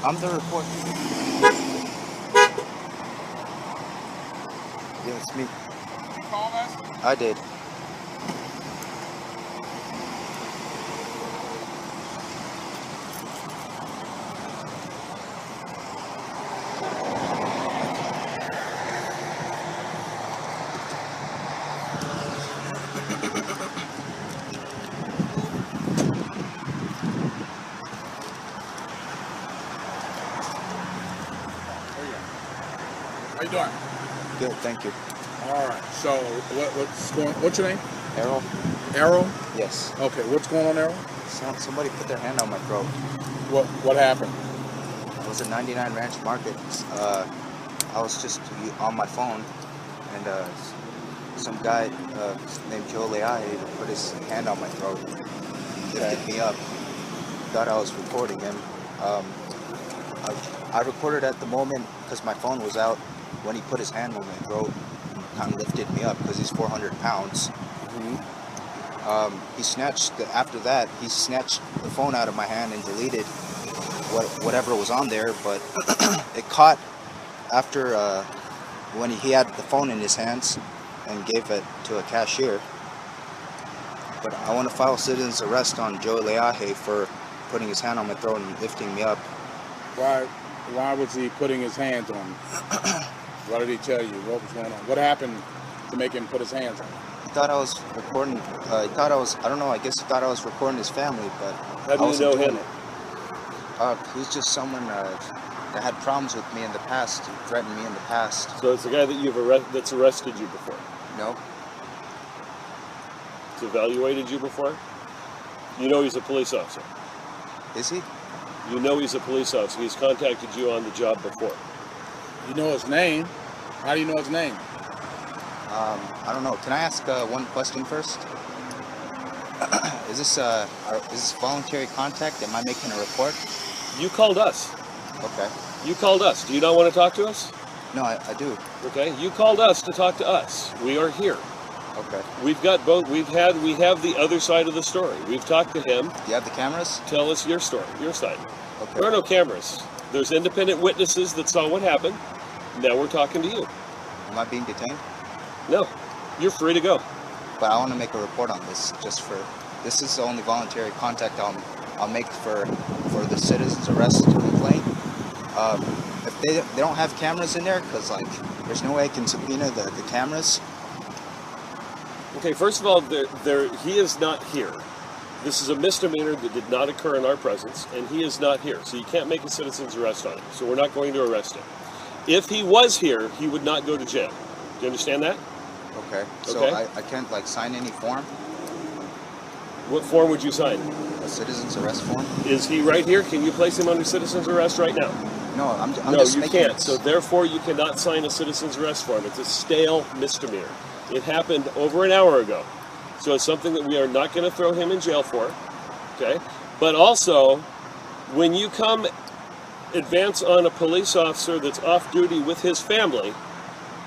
I'm the report. Yeah, it's me. Did you call us? I did. How you doing? Good, thank you. All right. So what's your name? Errol? Errol? Yes. Okay. What's going on, Errol? Somebody put their hand on my throat. What happened? It was at 99 Ranch Market. I was just on my phone, and some guy named Joe Lea'e put his hand on my throat, lifted me up. Thought I was recording him. I recorded at the moment because my phone was out when he put his hand on my throat and kind of lifted me up because he's 400 pounds. He snatched, after that, he snatched the phone out of my hand and deleted whatever was on there, but it caught after when he had the phone in his hands and gave it to a cashier. But I want to file citizen's arrest on Joe Lea'e for putting his hand on my throat and lifting me up. Why was he putting his hands on you? What did he tell you? What was going on? What happened to make him put his hands on you? He thought I was recording, he thought I was, I don't know, I guess he thought I was recording his family, but how do you know him? He's just someone that had problems with me in the past, threatened me in the past. So it's the guy that that's arrested you before? No. He's evaluated you before? You know he's a police officer? Is he? You know he's a police officer. He's contacted you on the job before. You know his name? How do you know his name? I don't know. Can I ask one question first? Is this voluntary contact? Am I making a report? You called us. Okay. You called us. Do you not want to talk to us? No, I do. Okay. You called us to talk to us. We are here. Okay. We've got both. We have the other side of the story. We've talked to him. Do you have the cameras? Tell us your story, your side. Okay. There are no cameras. There's independent witnesses that saw what happened. Now we're talking to you. Am I being detained? No. You're free to go. But I want to make a report on this, this is the only voluntary contact I'll make for the citizen's arrest complaint. If they don't have cameras in there, because like there's no way I can subpoena the cameras. Okay, first of all, he is not here. This is a misdemeanor that did not occur in our presence, and he is not here. So you can't make a citizen's arrest on him. So we're not going to arrest him. If he was here, he would not go to jail. Do you understand that? Okay. So okay. I can't like sign any form? What form would you sign? A citizen's arrest form? Is he right here? Can you place him under citizen's arrest right now? No, I'm no, just you making can't. So therefore, you cannot sign a citizen's arrest form. It's a stale misdemeanor. It happened over an hour ago. So it's something that we are not going to throw him in jail for. Okay? But also, when you come advance on a police officer that's off duty with his family,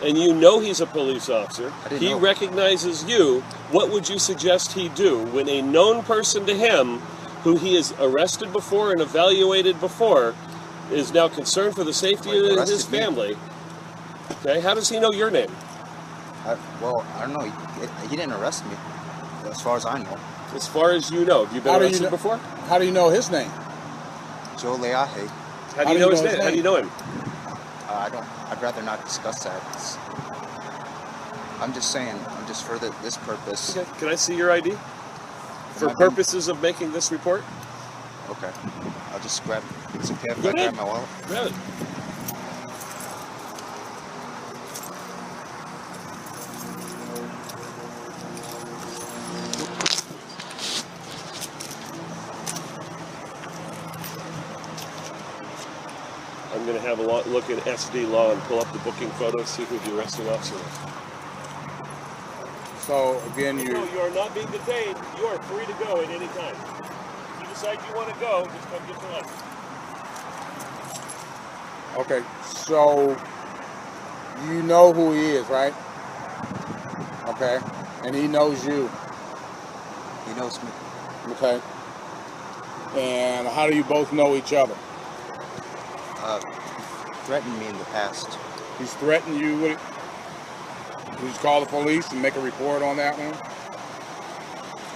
and you know he's a police officer, he recognizes you, what would you suggest he do when a known person to him, who he has arrested before and evaluated before, is now concerned for the safety of his family? Okay, how does he know your name? Well, I don't know. He didn't arrest me, as far as I know. As far as you know. Have you been arrested before? How do you know his name? Joe Lea'e. How do you know his name? How do you know him? I'd rather not discuss that. I'm just saying, for this purpose. Okay, can I see your ID? For purposes of making this report? Okay. I'll just grab, it's okay if I grab my wallet? Grab it. I'm going to have a look at SD law and pull up the booking photos, see who the arresting officer is. So again, you are not being detained. You are free to go at any time. If you decide you want to go, just come get your license. Okay, so you know who he is, right? Okay, and he knows you. He knows me. Okay. And how do you both know each other? Threatened me in the past. He's threatened you with it? Did you call the police and make a report on that one?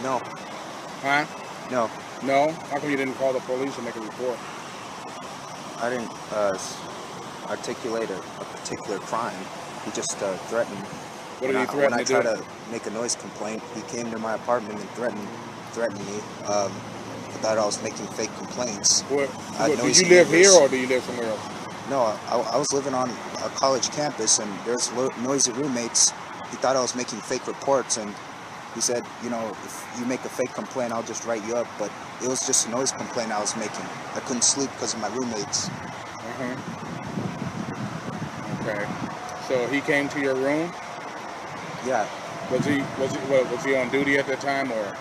No. Huh? No. No? How come you didn't call the police and make a report? I didn't articulate a particular crime. He just threatened. What did he threaten to do? When I tried to make a noise complaint, he came to my apartment and threatened me. I thought I was making fake complaints. Did you live here or do you live somewhere else? No, I was living on a college campus, and there's noisy roommates. He thought I was making fake reports, and he said, you know, if you make a fake complaint, I'll just write you up. But it was just a noise complaint I was making. I couldn't sleep because of my roommates. Okay. So he came to your room? Yeah. Was he on duty at that time, or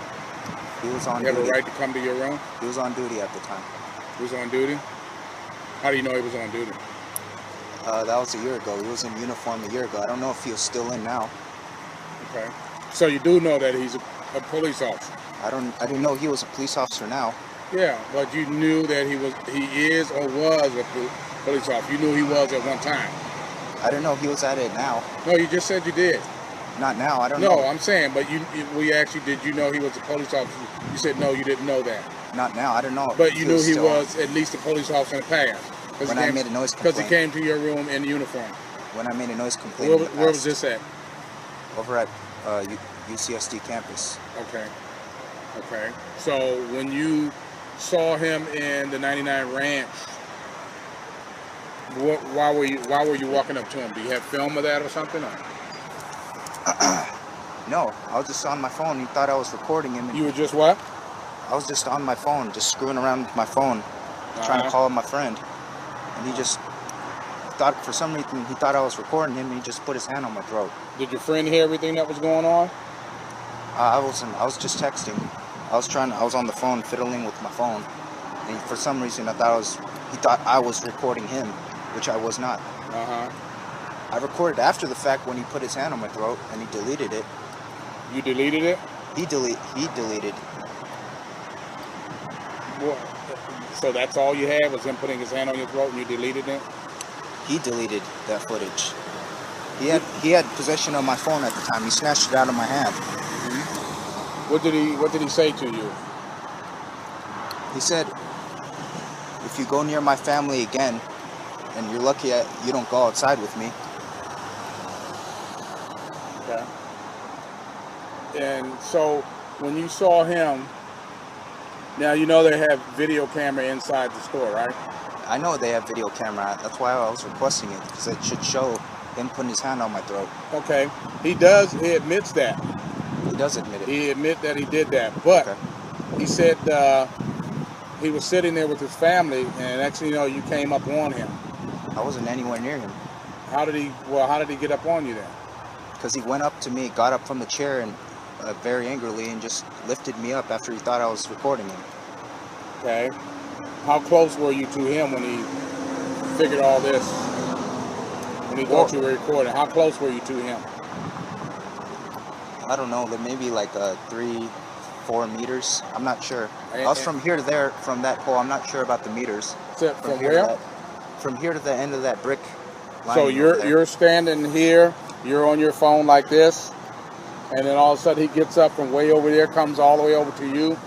he was on duty? You have duty. a right to come to your room? He was on duty at the time. He was on duty? How do you know he was on duty? That was a year ago. He was in uniform a year ago. I don't know if he was still in now. Okay. So you do know that he's a police officer? I didn't know he was a police officer now. Yeah, but you knew that he is or was a police officer. You knew he was at one time. I didn't know he was at it now. No, you just said you did. Not now. I don't know. No, I'm saying, but we asked you, did you know he was a police officer? You said no, you didn't know that. Not now. I don't know. But you knew he was at least a police officer in the past. When I made a noise complaint. Because he came to your room in uniform. When I made a noise complaint. Where was this at? Over at UCSD campus. Okay. Okay. So when you saw him in the 99 Ranch, why were you walking up to him? Do you have film of that or something? Or? No, I was just on my phone. He thought I was recording him. And you were just what? I was just on my phone, just screwing around with my phone, trying to call my friend. And he just thought, for some reason, he thought I was recording him, and he just put his hand on my throat. Did your friend hear everything that was going on? I was just texting. I was on the phone, fiddling with my phone. And for some reason, he thought I was recording him, which I was not. I recorded after the fact when he put his hand on my throat, and he deleted it. You deleted it? He deleted. Well, so that's all you had was him putting his hand on your throat, and you deleted it? He deleted that footage. He had possession of my phone at the time. He snatched it out of my hand. What did he say to you? He said, if you go near my family again, and you're lucky you don't go outside with me. Okay. And so when you saw him, now you know they have video camera inside the store, right? I know they have video camera. That's why I was requesting it, because it should show him putting his hand on my throat. Okay. He admits that. He does admit it. He admit that he did that, but he said he was sitting there with his family, and next thing you know, you came up on him. I wasn't anywhere near him. How did he get up on you then? Because he went up to me, got up from the chair, and very angrily, and just lifted me up after he thought I was recording him. Okay. How close were you to him when he figured all this? When he thought you were recording, how close were you to him? I don't know, maybe like 3-4 meters. I'm not sure. I was from here to there, from that pole. I'm not sure about the meters. From where? From here to the end of that brick line. So you're standing here, you're on your phone like this, and then all of a sudden he gets up from way over there, comes all the way over to you,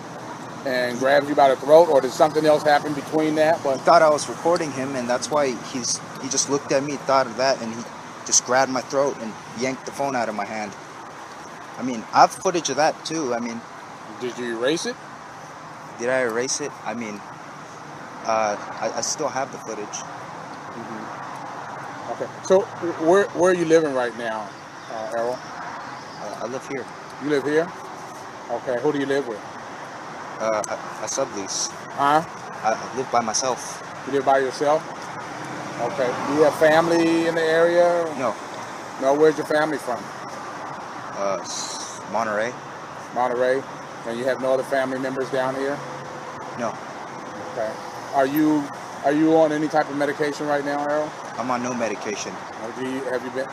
and grabs you by the throat, or did something else happen between that? But he thought I was recording him, and that's why he just looked at me, thought of that, and he just grabbed my throat and yanked the phone out of my hand. I mean, I have footage of that too. I mean, did you erase it? Did I erase it? I mean, I still have the footage. Okay. So where are you living right now, Errol? I live here. You live here? Okay. Who do you live with? I sublease. Huh? I live by myself. You live by yourself? Okay. Do you have family in the area? No. No. Where's your family from? Monterey. Monterey. And you have no other family members down here? No. Okay. Are you on any type of medication right now, Errol? I'm on no medication. Have you been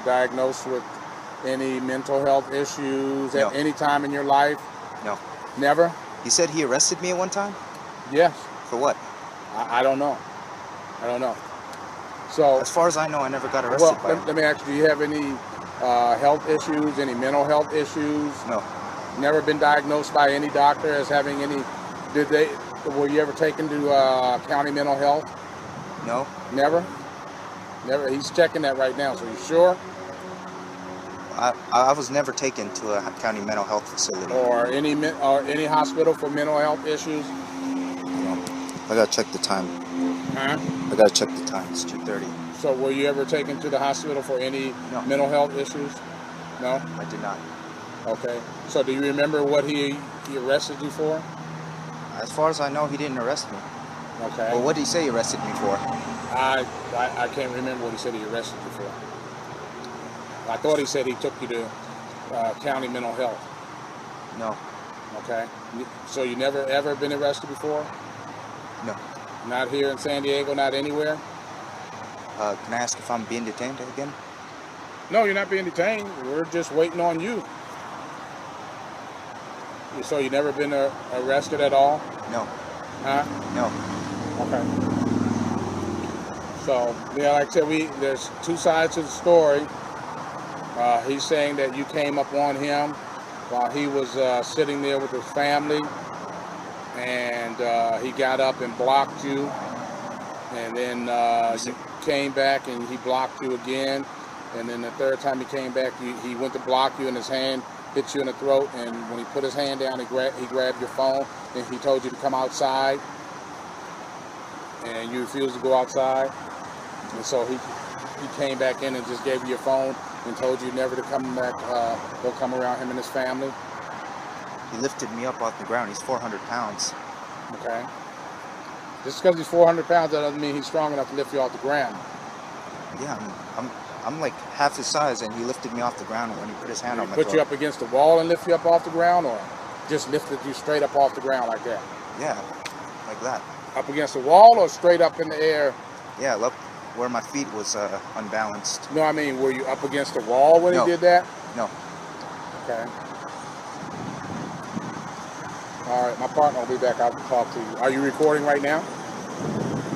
diagnosed with any mental health issues at any time in your life? No. Never? You said he arrested me at one time? Yes. For what? I don't know. I don't know. So, As far as I know, I never got arrested by him. let me ask you, do you have any health issues, any mental health issues? No. Never been diagnosed by any doctor as having any, were you ever taken to county mental health? No. Never? Never. He's checking that right now, so you sure? I was never taken to a county mental health facility. Or any hospital for mental health issues? No. I gotta check the time. Huh? I gotta check the time. It's 2:30. So were you ever taken to the hospital for any mental health issues? No? I did not. Okay. So do you remember what he arrested you for? As far as I know, he didn't arrest me. Okay. Well, what did he say he arrested me for? I can't remember what he said he arrested you for. I thought he said he took you to county mental health. No. Okay. So you never ever been arrested before? No. Not here in San Diego, not anywhere? Can I ask if I'm being detained again? No, you're not being detained. We're just waiting on you. So you never been arrested at all? No. Huh? No. Okay. So, yeah, like I said, there's two sides to the story. He's saying that you came up on him while he was sitting there with his family, and he got up and blocked you, and then you came back and he blocked you again, and then the third time he came back, he went to block you, and his hand hit you in the throat, and when he put his hand down, he grabbed your phone, and he told you to come outside, and you refused to go outside, and so he came back in and just gave you your phone and told you never to come back, go come around him and his family. He lifted me up off the ground. He's 400 pounds. Okay. Just because he's 400 pounds, that doesn't mean he's strong enough to lift you off the ground. Yeah, I'm like half his size, and he lifted me off the ground when he put his hand on my throat. Put you up against the wall and lift you up off the ground, or just lifted you straight up off the ground like that? Yeah, like that. Up against the wall or straight up in the air? Yeah, look where my feet was unbalanced. No, I mean, were you up against the wall when he did that? No. Okay. All right, my partner will be back. I'll talk to you. Are you recording right now?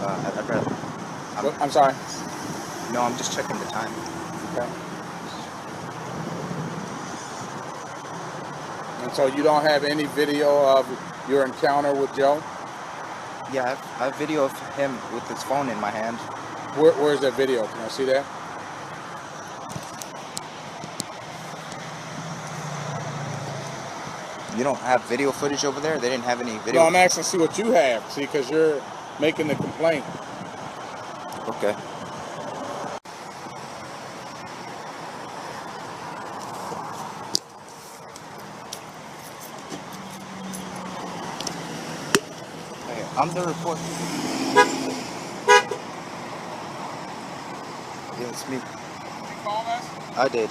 I'd rather. I'm sorry. No, I'm just checking the time. Okay. And so you don't have any video of your encounter with Joe? Yeah, I have video of him with his phone in my hand. Where's that video? Can I see that? You don't have video footage over there? They didn't have any video? No, I'm asking to see what you have. See, because you're making the complaint. Okay. Hey, I'm the reporter. Yeah, it's me. Did you call us? I did.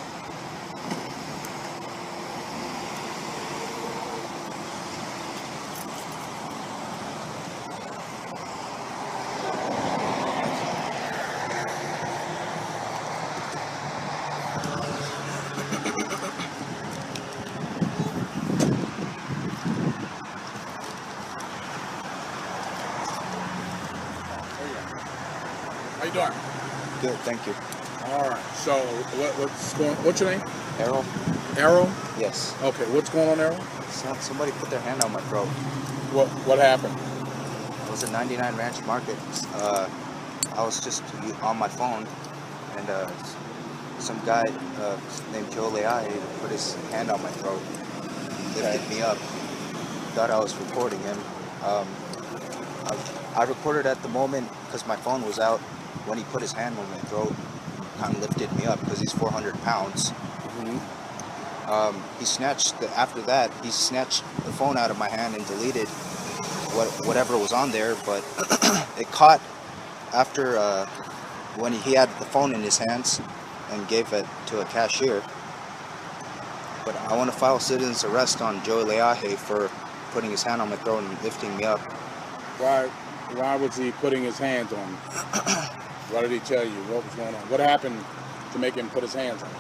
How you doing? Good, thank you. All right. So what's your name? Errol? Errol? Yes. Okay. What's going on, Errol? Somebody put their hand on my throat. What happened? It was a 99 Ranch Market. I was just on my phone, and some guy named Joe Lea'e put his hand on my throat, lifted me up, thought I was recording him. I recorded at the moment because my phone was out when he put his hand on my throat, kind of lifted me up because he's 400 pounds. Mm-hmm. After that, he snatched the phone out of my hand and deleted whatever was on there, but it caught after when he had the phone in his hands and gave it to a cashier. But I want to file citizen's arrest on Joe Lea'e for putting his hand on my throat and lifting me up. Why was he putting his hands on you? What did he tell you? What was going on? What happened to make him put his hands on you?